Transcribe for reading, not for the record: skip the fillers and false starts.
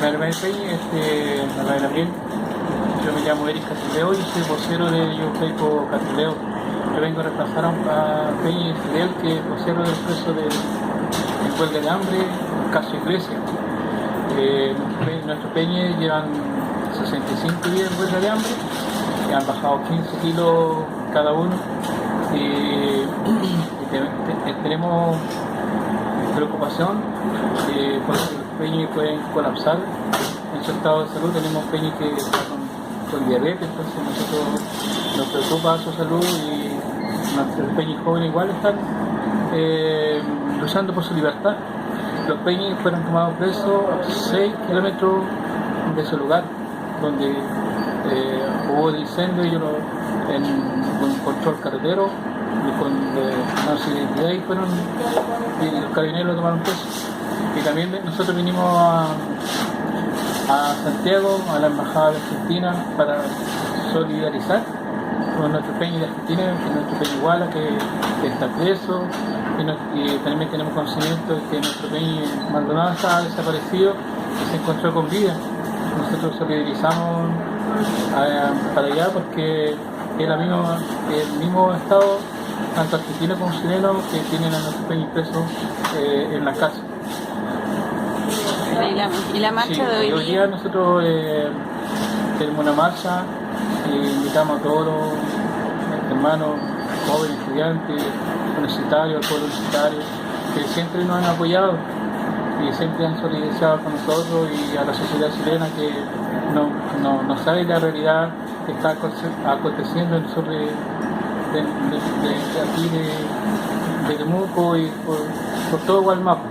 Manuel Peña, Manuel Gabriel. Yo me llamo Eric Catrileo y soy vocero de Youtaico Catrileo. Yo vengo a reemplazar a Peña y Fidel, que es vocero del preso de huelga de hambre, caso Iglesia. Nuestros Peñas llevan 65 días en huelga de hambre, y han bajado 15 kilos cada uno. Tenemos preocupación porque los peñas pueden colapsar en su estado de salud. Tenemos peñas que están con diabetes, entonces nosotros nos preocupa su salud, y nuestros peñas jóvenes igual están luchando por su libertad. Los peñas fueron tomados presos a 6 kilómetros de su lugar, donde hubo el incendio, y con un control carretero y con no sé, de ahí fueron, y los carabineros lo tomaron preso. Y también nosotros vinimos a Santiago, a la Embajada de Argentina, para solidarizar con nuestro peña de Argentina, con nuestro peña Iguala, que está preso, y también tenemos conocimiento de que nuestro peña Maldonado está desaparecido y se encontró con vida. Nosotros solidarizamos para allá porque es el mismo estado, tanto argentino como chileno, que tienen a nuestros peñas presos en la casa. ¿Y la marcha sí, de hoy día nosotros tenemos una marcha y invitamos a todos los hermanos, jóvenes, estudiantes, universitarios, al pueblo universitario, que siempre nos han apoyado y siempre han solidarizado con nosotros, y a la sociedad chilena, que no sabe la realidad que está aconteciendo sobre aquí de Temuco y por todo Gualmapu.